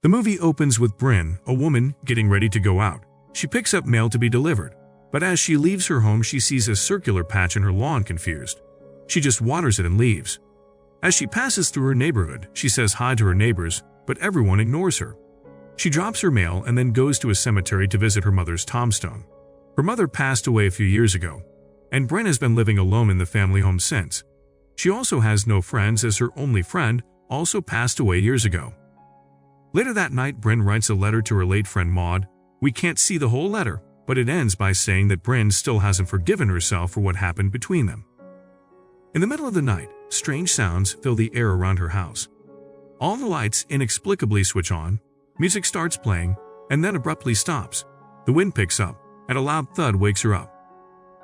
The movie opens with Brynn, a woman, getting ready to go out. She picks up mail to be delivered, but as she leaves her home she sees a circular patch in her lawn. Confused, she just waters it and leaves. As she passes through her neighborhood, she says hi to her neighbors, but everyone ignores her. She drops her mail and then goes to a cemetery to visit her mother's tombstone. Her mother passed away a few years ago, and Brynn has been living alone in the family home since. She also has no friends as her only friend also passed away years ago. Later that night, Brynn writes a letter to her late friend Maud. We can't see the whole letter, but it ends by saying that Brynn still hasn't forgiven herself for what happened between them. In the middle of the night, strange sounds fill the air around her house. All the lights inexplicably switch on, music starts playing, and then abruptly stops. The wind picks up, and a loud thud wakes her up.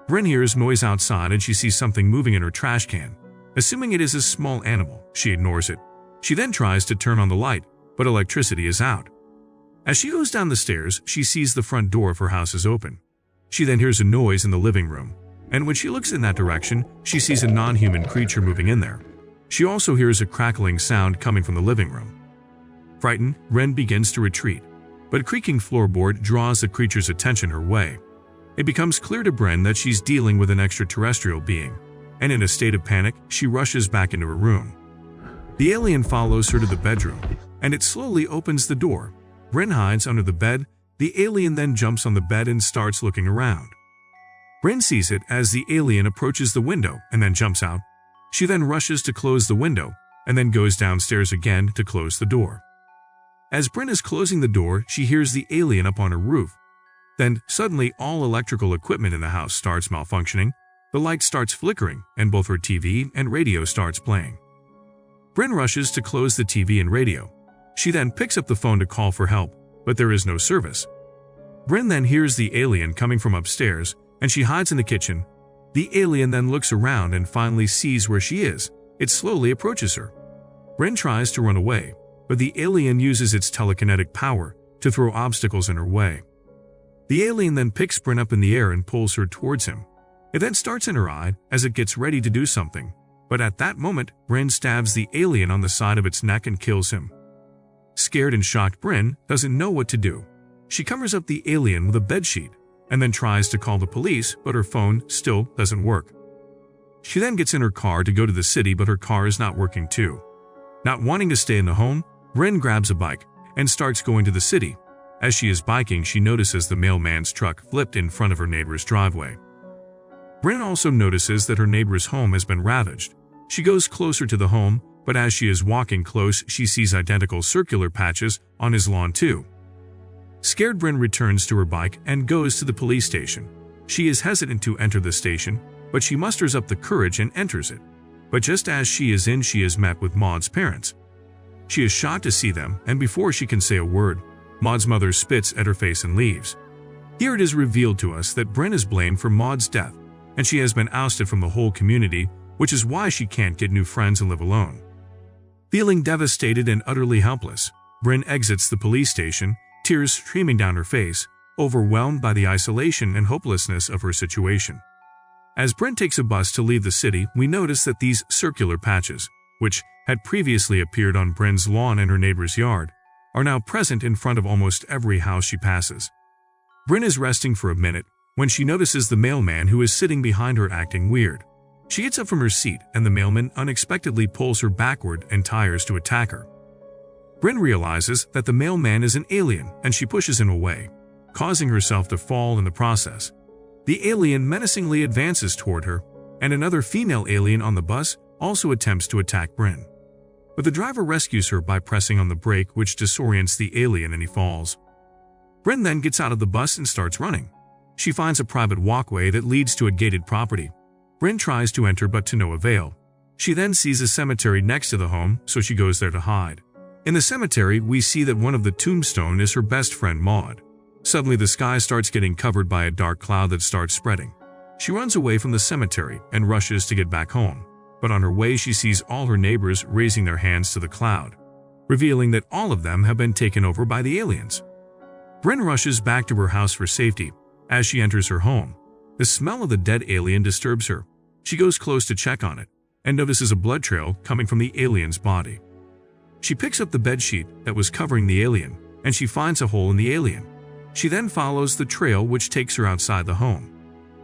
Brynn hears noise outside and she sees something moving in her trash can. Assuming it is a small animal, she ignores it. She then tries to turn on the light, but electricity is out. As she goes down the stairs, she sees the front door of her house is open. She then hears a noise in the living room, and when she looks in that direction, she sees a non-human creature moving in there. She also hears a crackling sound coming from the living room. Frightened, Brynn begins to retreat, but a creaking floorboard draws the creature's attention her way. It becomes clear to Brynn that she's dealing with an extraterrestrial being, and in a state of panic, she rushes back into her room. The alien follows her to the bedroom, and it slowly opens the door. Brynn hides under the bed. The alien then jumps on the bed and starts looking around. Brynn sees it as the alien approaches the window and then jumps out. She then rushes to close the window and then goes downstairs again to close the door. As Brynn is closing the door, she hears the alien up on her roof. Then, suddenly, all electrical equipment in the house starts malfunctioning. The light starts flickering, and both her TV and radio starts playing. Brynn rushes to close the TV and radio. She then picks up the phone to call for help, but there is no service. Brynn then hears the alien coming from upstairs, and she hides in the kitchen. The alien then looks around and finally sees where she is. It slowly approaches her. Brynn tries to run away, but the alien uses its telekinetic power to throw obstacles in her way. The alien then picks Brynn up in the air and pulls her towards him. It then starts in her eye as it gets ready to do something, but at that moment, Brynn stabs the alien on the side of its neck and kills him. Scared and shocked, Brynn doesn't know what to do. She covers up the alien with a bedsheet and then tries to call the police, but her phone still doesn't work. She then gets in her car to go to the city, but her car is not working too. Not wanting to stay in the home, Brynn grabs a bike and starts going to the city. As she is biking, she notices the mailman's truck flipped in front of her neighbor's driveway. Brynn also notices that her neighbor's home has been ravaged. She goes closer to the home, but as she is walking close, she sees identical circular patches on his lawn too. Scared, Brynn returns to her bike and goes to the police station. She is hesitant to enter the station, but she musters up the courage and enters it. But just as she is in, she is met with Maud's parents. She is shocked to see them, and before she can say a word, Maud's mother spits at her face and leaves. Here it is revealed to us that Brynn is blamed for Maud's death, and she has been ousted from the whole community, which is why she can't get new friends and live alone. Feeling devastated and utterly helpless, Brynn exits the police station, tears streaming down her face, overwhelmed by the isolation and hopelessness of her situation. As Brynn takes a bus to leave the city, we notice that these circular patches, which had previously appeared on Brynn's lawn and her neighbor's yard, are now present in front of almost every house she passes. Brynn is resting for a minute when she notices the mailman who is sitting behind her acting weird. She gets up from her seat and the mailman unexpectedly pulls her backward and tries to attack her. Brynn realizes that the mailman is an alien and she pushes him away, causing herself to fall in the process. The alien menacingly advances toward her, and another female alien on the bus also attempts to attack Brynn. But the driver rescues her by pressing on the brake, which disorients the alien and he falls. Brynn then gets out of the bus and starts running. She finds a private walkway that leads to a gated property. Brynn tries to enter but to no avail. She then sees a cemetery next to the home, so she goes there to hide. In the cemetery, we see that one of the tombstone is her best friend Maud. Suddenly, the sky starts getting covered by a dark cloud that starts spreading. She runs away from the cemetery and rushes to get back home. But on her way, she sees all her neighbors raising their hands to the cloud, revealing that all of them have been taken over by the aliens. Brynn rushes back to her house for safety. As she enters her home, the smell of the dead alien disturbs her. She goes close to check on it and notices a blood trail coming from the alien's body. She picks up the bedsheet that was covering the alien, and she finds a hole in the alien. She then follows the trail which takes her outside the home.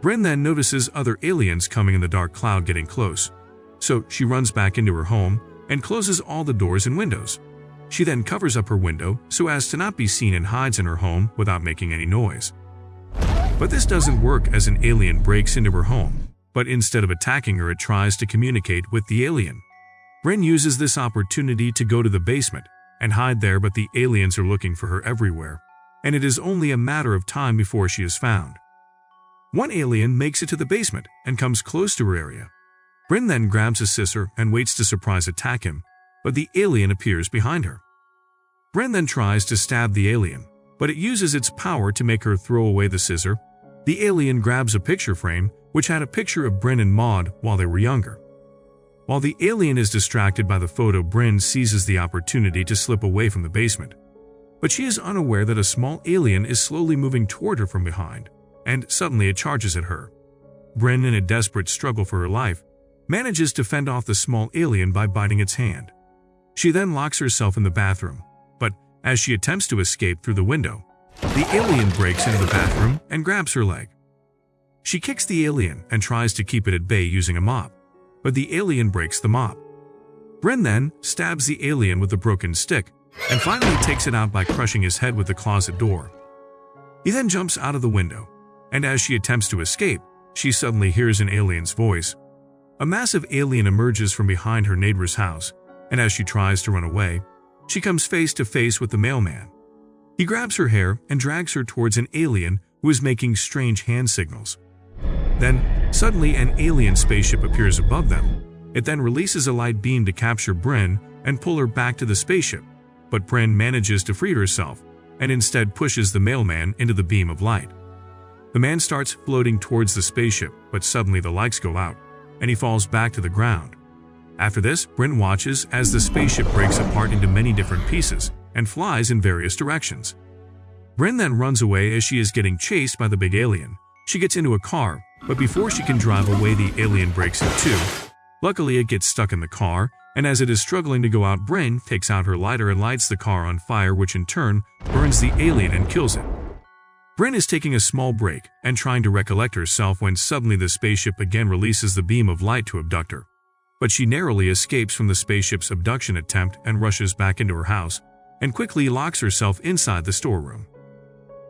Brynn then notices other aliens coming in the dark cloud getting close. So she runs back into her home and closes all the doors and windows. She then covers up her window so as to not be seen and hides in her home without making any noise. But this doesn't work as an alien breaks into her home, but instead of attacking her, it tries to communicate with the alien. Brynn uses this opportunity to go to the basement and hide there, but the aliens are looking for her everywhere, and it is only a matter of time before she is found. One alien makes it to the basement and comes close to her area. Brynn then grabs a scissor and waits to surprise attack him, but the alien appears behind her. Brynn then tries to stab the alien, but it uses its power to make her throw away the scissor. The alien grabs a picture frame which had a picture of Brynn and Maud while they were younger. While the alien is distracted by the photo, Brynn seizes the opportunity to slip away from the basement. But she is unaware that a small alien is slowly moving toward her from behind, and suddenly it charges at her. Brynn, in a desperate struggle for her life, manages to fend off the small alien by biting its hand. She then locks herself in the bathroom, but as she attempts to escape through the window, the alien breaks into the bathroom and grabs her leg. She kicks the alien and tries to keep it at bay using a mop, but the alien breaks the mop. Brynn then stabs the alien with a broken stick and finally takes it out by crushing his head with the closet door. He then jumps out of the window, and as she attempts to escape, she suddenly hears an alien's voice. A massive alien emerges from behind her neighbor's house, and as she tries to run away, she comes face to face with the mailman. He grabs her hair and drags her towards an alien who is making strange hand signals. Then, suddenly an alien spaceship appears above them. It then releases a light beam to capture Brynn and pull her back to the spaceship, but Brynn manages to free herself and instead pushes the mailman into the beam of light. The man starts floating towards the spaceship, but suddenly the lights go out, and he falls back to the ground. After this, Brynn watches as the spaceship breaks apart into many different pieces and flies in various directions. Brynn then runs away as she is getting chased by the big alien. She gets into a car, but before she can drive away, the alien breaks in two. Luckily, it gets stuck in the car, and as it is struggling to go out, Brynn takes out her lighter and lights the car on fire, which in turn burns the alien and kills it. Brynn is taking a small break and trying to recollect herself when suddenly the spaceship again releases the beam of light to abduct her. But she narrowly escapes from the spaceship's abduction attempt and rushes back into her house and quickly locks herself inside the storeroom.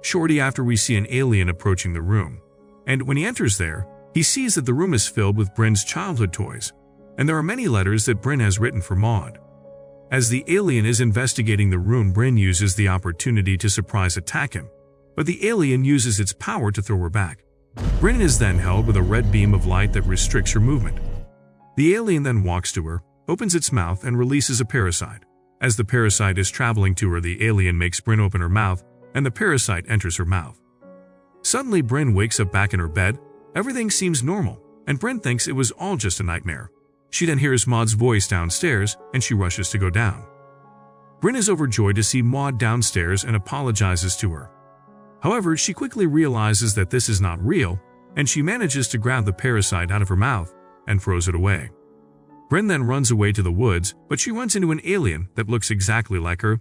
Shortly after, we see an alien approaching the room, and when he enters there, he sees that the room is filled with Brynn's childhood toys, and there are many letters that Brynn has written for Maud. As the alien is investigating the room, Brynn uses the opportunity to surprise attack him, but the alien uses its power to throw her back. Brynn is then held with a red beam of light that restricts her movement. The alien then walks to her, opens its mouth, and releases a parasite. As the parasite is traveling to her, the alien makes Brynn open her mouth, and the parasite enters her mouth. Suddenly, Brynn wakes up back in her bed. Everything seems normal, and Brynn thinks it was all just a nightmare. She then hears Maud's voice downstairs, and she rushes to go down. Brynn is overjoyed to see Maud downstairs and apologizes to her. However, she quickly realizes that this is not real, and she manages to grab the parasite out of her mouth and throws it away. Brynn then runs away to the woods, but she runs into an alien that looks exactly like her.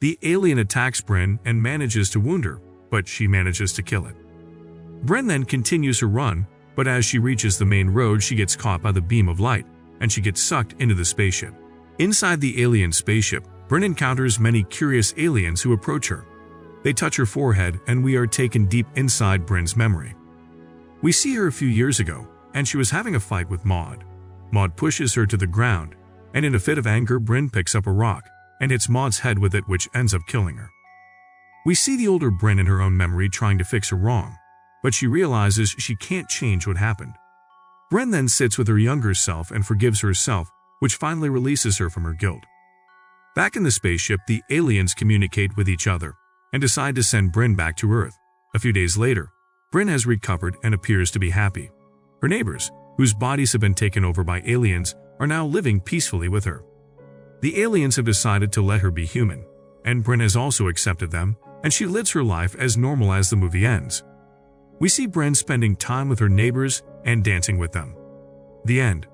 The alien attacks Brynn and manages to wound her, but she manages to kill it. Brynn then continues her run, but as she reaches the main road, she gets caught by the beam of light, and she gets sucked into the spaceship. Inside the alien spaceship, Brynn encounters many curious aliens who approach her. They touch her forehead, and we are taken deep inside Brynn's memory. We see her a few years ago, and she was having a fight with Maud. Maud pushes her to the ground, and in a fit of anger, Brynn picks up a rock and hits Maud's head with it, which ends up killing her. We see the older Brynn in her own memory trying to fix her wrong, but she realizes she can't change what happened. Brynn then sits with her younger self and forgives herself, which finally releases her from her guilt. Back in the spaceship, the aliens communicate with each other and decide to send Brynn back to Earth. A few days later, Brynn has recovered and appears to be happy. Her neighbors, whose bodies have been taken over by aliens, are now living peacefully with her. The aliens have decided to let her be human, and Brynn has also accepted them, and she lives her life as normal as the movie ends. We see Brynn spending time with her neighbors and dancing with them. The end.